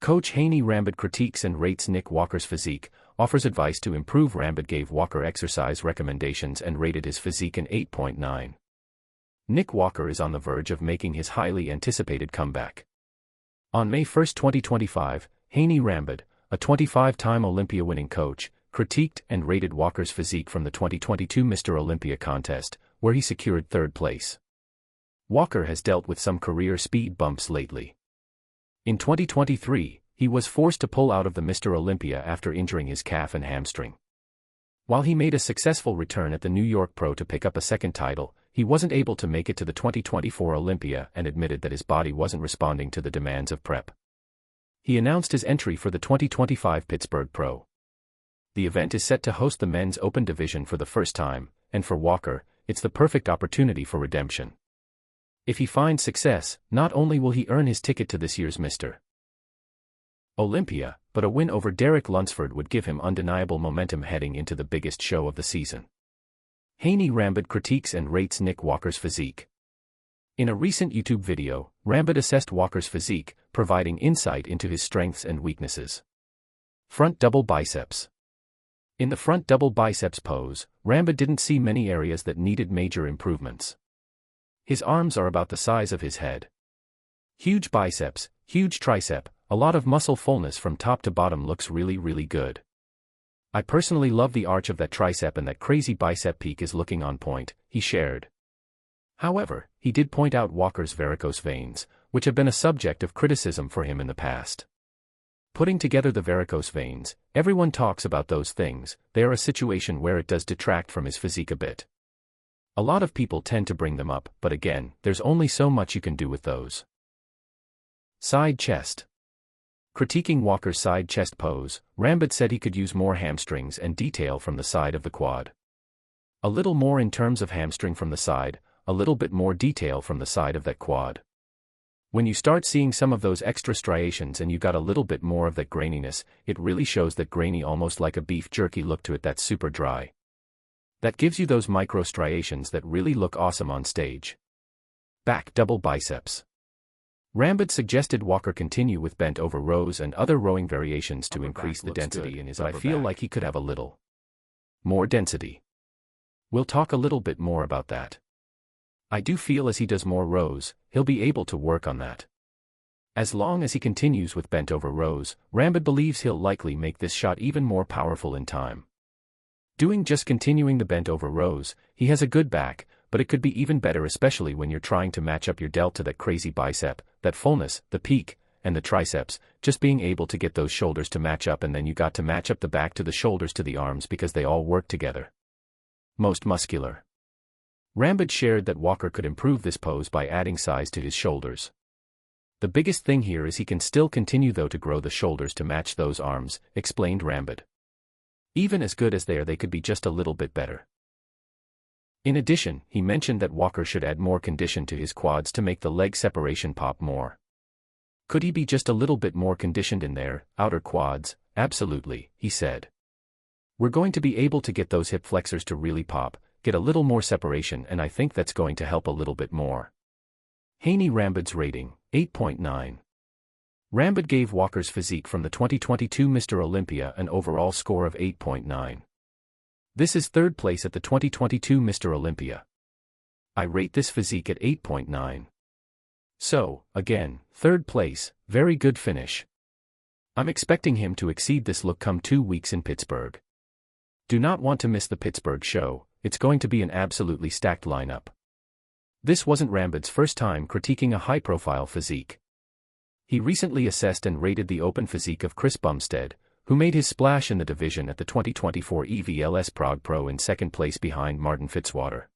Coach Hany Rambod critiques and rates Nick Walker's physique, offers advice to improve. Rambod gave Walker exercise recommendations and rated his physique an 8.9. Nick Walker is on the verge of making his highly anticipated comeback. On May 1, 2025, Hany Rambod, a 25-time Olympia-winning coach, critiqued and rated Walker's physique from the 2022 Mr. Olympia contest, where he secured third place. Walker has dealt with some career speed bumps lately. In 2023, he was forced to pull out of the Mr. Olympia after injuring his calf and hamstring. While he made a successful return at the New York Pro to pick up a second title, he wasn't able to make it to the 2024 Olympia and admitted that his body wasn't responding to the demands of prep. He announced his entry for the 2025 Pittsburgh Pro. The event is set to host the men's open division for the first time, and for Walker, it's the perfect opportunity for redemption. If he finds success, not only will he earn his ticket to this year's Mr. Olympia, but a win over Derek Lunsford would give him undeniable momentum heading into the biggest show of the season. Hany Rambod critiques and rates Nick Walker's physique. In a recent YouTube video, Rambod assessed Walker's physique, providing insight into his strengths and weaknesses. Front double biceps. In the front double biceps pose, Rambod didn't see many areas that needed major improvements. His arms are about the size of his head. Huge biceps, huge tricep, a lot of muscle fullness from top to bottom, looks really good. I personally love the arch of that tricep, and that crazy bicep peak is looking on point, he shared. However, he did point out Walker's varicose veins, which have been a subject of criticism for him in the past. Putting together the varicose veins, everyone talks about those things, they are a situation where it does detract from his physique a bit. A lot of people tend to bring them up, but again, there's only so much you can do with those. Side chest. Critiquing Walker's side chest pose, Rambod said he could use more hamstrings and detail from the side of the quad. A little more in terms of hamstring from the side, a little bit more detail from the side of that quad. When you start seeing some of those extra striations and you got a little bit more of that graininess, it really shows that grainy, almost like a beef jerky look to it that's super dry. That gives you those micro striations that really look awesome on stage. Back double biceps. Rambod suggested Walker continue with bent over rows and other rowing variations to increase the density in his upper back. I feel like he could have a little more density. We'll talk a little bit more about that. I do feel as he does more rows, he'll be able to work on that. As long as he continues with bent over rows, Rambod believes he'll likely make this shot even more powerful in time. Continuing the bent over rows, he has a good back, but it could be even better, especially when you're trying to match up your delt to that crazy bicep, that fullness, the peak, and the triceps, just being able to get those shoulders to match up, and then you got to match up the back to the shoulders to the arms because they all work together. Most muscular. Rambod shared that Walker could improve this pose by adding size to his shoulders. The biggest thing here is he can still continue though to grow the shoulders to match those arms, explained Rambod. Even as good as they could be just a little bit better. In addition, he mentioned that Walker should add more condition to his quads to make the leg separation pop more. Could he be just a little bit more conditioned in their outer quads? Absolutely, he said. We're going to be able to get those hip flexors to really pop, get a little more separation, and I think that's going to help a little bit more. Hany Rambod's rating, 8.9. Rambod gave Walker's physique from the 2022 Mr. Olympia an overall score of 8.9. This is third place at the 2022 Mr. Olympia. I rate this physique at 8.9. So, again, third place, very good finish. I'm expecting him to exceed this look come 2 weeks in Pittsburgh. Do not want to miss the Pittsburgh show, it's going to be an absolutely stacked lineup. This wasn't Rambod's first time critiquing a high-profile physique. He recently assessed and rated the open physique of Chris Bumstead, who made his splash in the division at the 2024 EVLS Prague Pro in second place behind Martin Fitzwater.